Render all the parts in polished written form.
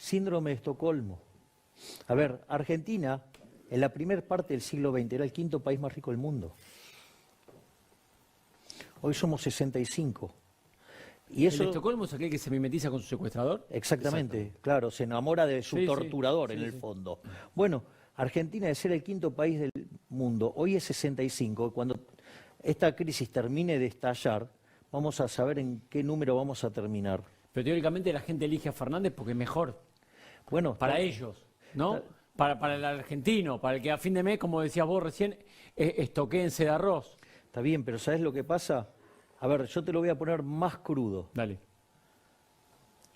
síndrome de Estocolmo. A ver, Argentina, en la primera parte del siglo XX, era el quinto país más rico del mundo. Hoy somos 65. Y eso, ¿El Estocolmo es aquel que se mimetiza con su secuestrador? exactamente, Exacto. claro, se enamora de su torturador sí, en el sí. fondo. Bueno, Argentina, de ser el quinto país del mundo, hoy es 65. Cuando esta crisis termine de estallar, vamos a saber en qué número vamos a terminar. Pero teóricamente la gente elige a Fernández porque es mejor Bueno, para ellos, ¿no? Para el argentino, para el que a fin de mes, como decías vos recién, estoquéense de arroz. está bien, pero ¿sabes lo que pasa? A ver, yo te lo voy a poner más crudo. Dale.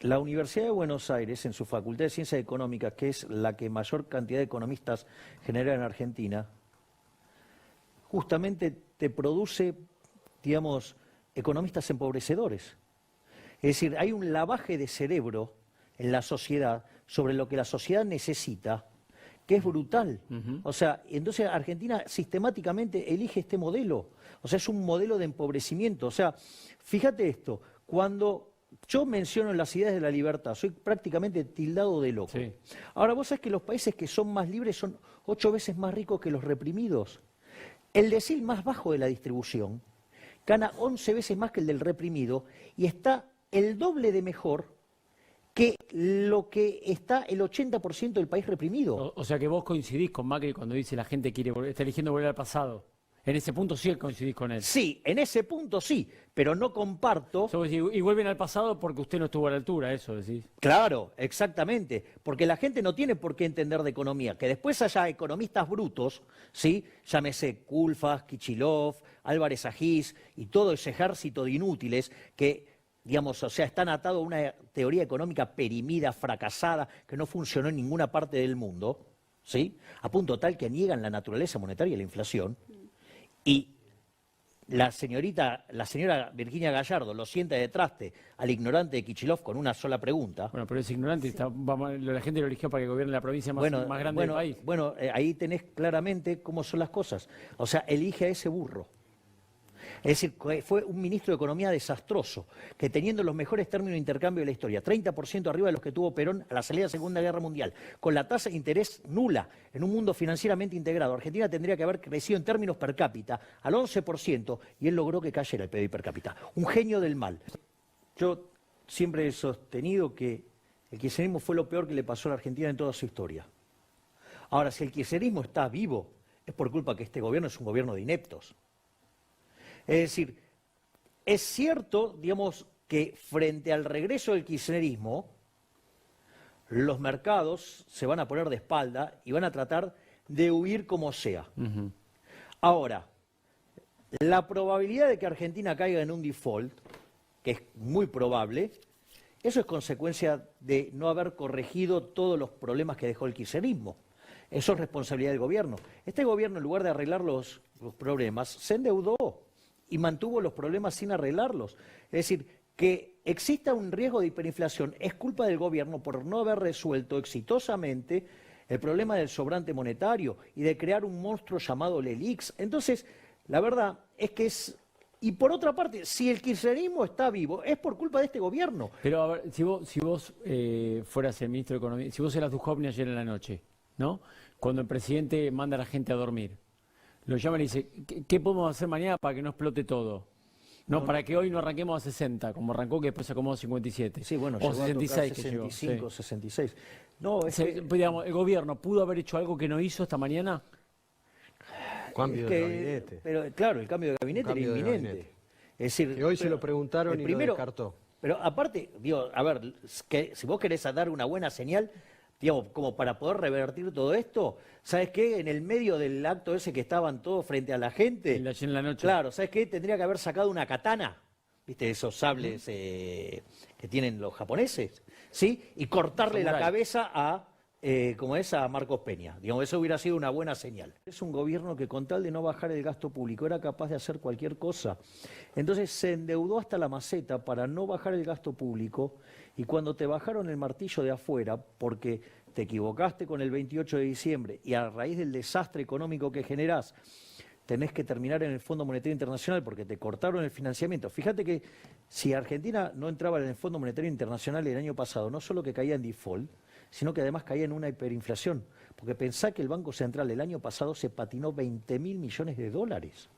La Universidad de Buenos Aires, en su Facultad de Ciencias Económicas, que es la que mayor cantidad de economistas genera en Argentina, justamente te produce, digamos, economistas empobrecedores. Es decir, hay un lavaje de cerebro en la sociedad sobre lo que la sociedad necesita, que es brutal. O sea, entonces Argentina sistemáticamente elige este modelo. O sea, es un modelo de empobrecimiento. O sea, fíjate esto, cuando yo menciono las ideas de la libertad, soy prácticamente tildado de loco. Sí. Ahora, vos sabés que los países que son más libres son 8 veces más ricos que los reprimidos. El decil más bajo de la distribución gana 11 veces más que el del reprimido y está el doble de mejor que lo que está el 80% del país reprimido. O sea que vos coincidís con Macri cuando dice la gente está eligiendo volver al pasado. En ese punto sí coincidís con él. Sí, en ese punto sí, pero no comparto. O sea, vos decís, y vuelven al pasado porque usted no estuvo a la altura, eso decís. Claro, exactamente, porque la gente no tiene por qué entender de economía. Que después haya economistas brutos, ¿sí? Llámese Kulfas, Kichilov, Álvarez Agís y todo ese ejército de inútiles que, digamos, o sea, están atados a una teoría económica perimida, fracasada, que no funcionó en ninguna parte del mundo, ¿sí? A punto tal que niegan la naturaleza monetaria y la inflación. Y la señora Virginia Gallardo lo sienta de traste al ignorante de Kichilov con una sola pregunta. Bueno, pero es ignorante, la gente lo eligió para que gobierne la provincia más grande del país. Bueno, ahí tenés claramente cómo son las cosas. O sea, elige a ese burro. Es decir, fue un ministro de Economía desastroso, que teniendo los mejores términos de intercambio de la historia, 30% arriba de los que tuvo Perón a la salida de la Segunda Guerra Mundial, con la tasa de interés nula en un mundo financieramente integrado, Argentina tendría que haber crecido en términos per cápita al 11% y él logró que cayera el PBI per cápita. Un genio del mal. Yo siempre he sostenido que el kirchnerismo fue lo peor que le pasó a la Argentina en toda su historia. Ahora, si el kirchnerismo está vivo, es por culpa que este gobierno es un gobierno de ineptos. Es decir, es cierto, digamos, que frente al regreso del kirchnerismo, los mercados se van a poner de espalda y van a tratar de huir como sea. Ahora, la probabilidad de que Argentina caiga en un default, que es muy probable, eso es consecuencia de no haber corregido todos los problemas que dejó el kirchnerismo. Eso es responsabilidad del gobierno. Este gobierno, en lugar de arreglar los problemas, se endeudó y mantuvo los problemas sin arreglarlos. Es decir, que exista un riesgo de hiperinflación es culpa del gobierno por no haber resuelto exitosamente el problema del sobrante monetario y de crear un monstruo llamado LELIX. Entonces, la verdad es que es... Y por otra parte, si el kirchnerismo está vivo, es por culpa de este gobierno. Pero a ver, si vos fueras el ministro de Economía, si vos eras Duhovne ayer en la noche, ¿no? Cuando el presidente manda a la gente a dormir, lo llaman y dice, ¿qué podemos hacer mañana para que no explote todo? No, para que hoy no arranquemos a 60, como arrancó, que después se acomodó a 57. Sí, bueno, o 66 que 65, llegó. 66. No, Digamos, ¿el gobierno pudo haber hecho algo que no hizo esta mañana? Cambio de gabinete. Pero claro, el cambio de gabinete era inminente. Es decir, que hoy se lo preguntaron y primero, lo descartó. Pero aparte, digo, a ver, que si vos querés dar una buena señal, digamos, como para poder revertir todo esto, ¿sabes qué? En el medio del acto ese que estaban todos frente a la gente, En la noche. claro, ¿sabes qué? Tendría que haber sacado una katana, ¿viste? Esos sables que tienen los japoneses, ¿sí? Y cortarle la cabeza a Marcos Peña. Digamos, eso hubiera sido una buena señal. Es un gobierno que con tal de no bajar el gasto público era capaz de hacer cualquier cosa. Entonces se endeudó hasta la maceta para no bajar el gasto público y cuando te bajaron el martillo de afuera, porque te equivocaste con el 28 de diciembre y a raíz del desastre económico que generás, tenés que terminar en el Fondo Monetario Internacional porque te cortaron el financiamiento. Fíjate que si Argentina no entraba en el Fondo Monetario Internacional el año pasado, no solo que caía en default, sino que además caía en una hiperinflación. Porque pensá que el Banco Central el año pasado se patinó 20.000 millones de dólares.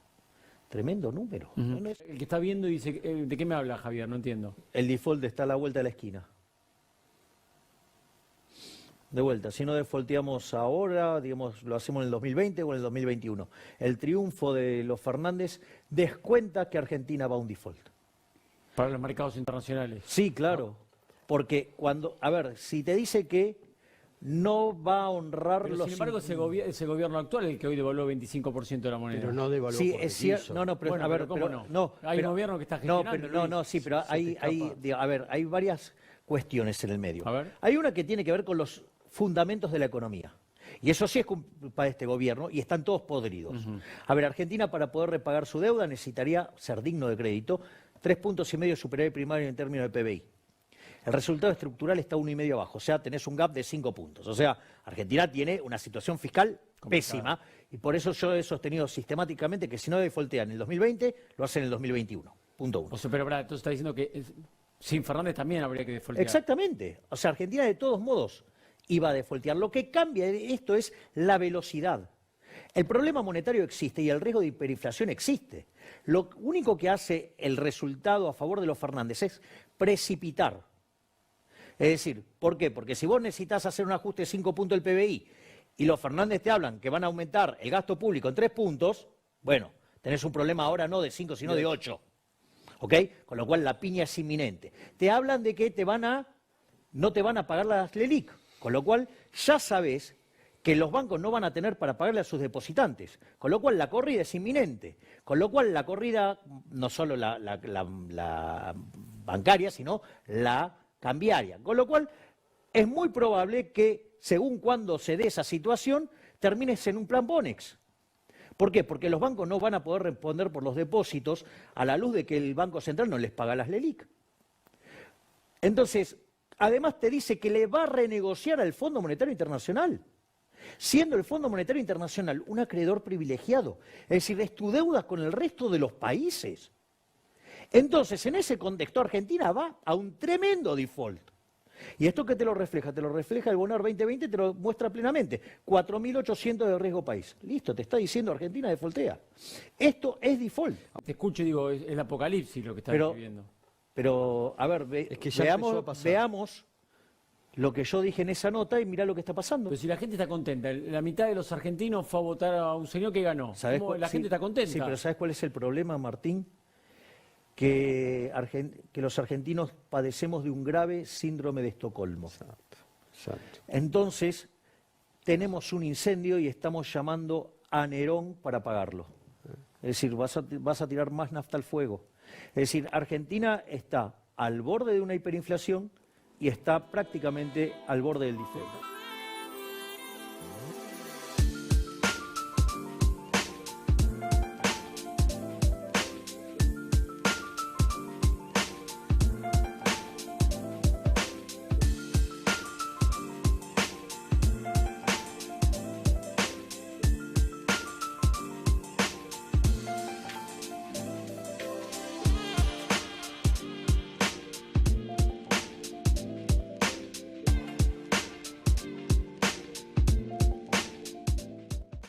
Tremendo número. El que está viendo dice, ¿de qué me habla Javier? No entiendo. El default está a la vuelta de la esquina. De vuelta, si no defaulteamos ahora, digamos, lo hacemos en el 2020 o en el 2021. El triunfo de los Fernández descuenta que Argentina va a un default. Para los mercados internacionales. Sí, claro. Porque cuando, a ver, si te dice que no va a honrar Pero los... sin embargo, ese gobierno actual es el que hoy devaluó 25% de la moneda. Pero no devaluó Sí, por es el cierto. piso. No, no, pero Bueno, a ver, pero ¿cómo pero, no? Hay un pero- gobierno que está No, gestionando, pero, no, Luis. sí, pero Se te hay, escapa. a ver, hay varias cuestiones en el medio. A ver. Hay una que tiene que ver con los fundamentos de la economía. Y eso sí es culpa de este gobierno y están todos podridos. A ver, Argentina para poder repagar su deuda necesitaría ser digno de crédito, 3,5 puntos superávit primario en términos de PBI. El resultado estructural está 1,5 abajo, o sea, tenés un gap de 5 puntos. O sea, Argentina tiene una situación fiscal pésima y por eso yo he sostenido sistemáticamente que si no defaultean en el 2020, lo hacen en el 2021. Punto 1. O sea, pero entonces está diciendo que sin Fernández también habría que defaultear. Exactamente. O sea, Argentina de todos modos iba a defaultear. Lo que cambia de esto es la velocidad. El problema monetario existe y el riesgo de hiperinflación existe. Lo único que hace el resultado a favor de los Fernández es precipitar. Es decir, ¿por qué? Porque si vos necesitas hacer un ajuste de 5 puntos del PBI y los Fernández te hablan que van a aumentar el gasto público en 3 puntos, bueno, tenés un problema ahora no de 5, sino de 8. ¿Ok? Con lo cual la piña es inminente. Te hablan de que no te van a pagar las LELIC, con lo cual ya sabes que los bancos no van a tener para pagarle a sus depositantes, con lo cual la corrida es inminente, con lo cual la corrida, no solo la bancaria, sino la cambiaria, con lo cual es muy probable que, según cuando se dé esa situación, termines en un plan Bonex. ¿Por qué? Porque los bancos no van a poder responder por los depósitos a la luz de que el Banco Central no les paga las LELIC. Entonces, además te dice que le va a renegociar al Fondo Monetario Internacional, siendo el Fondo Monetario Internacional un acreedor privilegiado, es decir, es tu deuda con el resto de los países. Entonces, en ese contexto, Argentina va a un tremendo default. ¿Y esto qué te lo refleja? Te lo refleja el Bonar 2020, te lo muestra plenamente. 4.800 de riesgo país. Listo, te está diciendo Argentina defaultea. Esto es default. Te escucho y digo, es el apocalipsis lo que está viviendo. Pero, a ver, Es que ya empezó a pasar. veamos lo que yo dije en esa nota y mirá lo que está pasando. Pero si la gente está contenta, la mitad de los argentinos fue a votar a un señor que ganó. ¿Cómo la gente está contenta? Sí, pero ¿sabes cuál es el problema, Martín? Que los argentinos padecemos de un grave síndrome de Estocolmo. Exacto. Entonces, tenemos un incendio y estamos llamando a Nerón para apagarlo. Es decir, vas a tirar más nafta al fuego. Es decir, Argentina está al borde de una hiperinflación y está prácticamente al borde del default.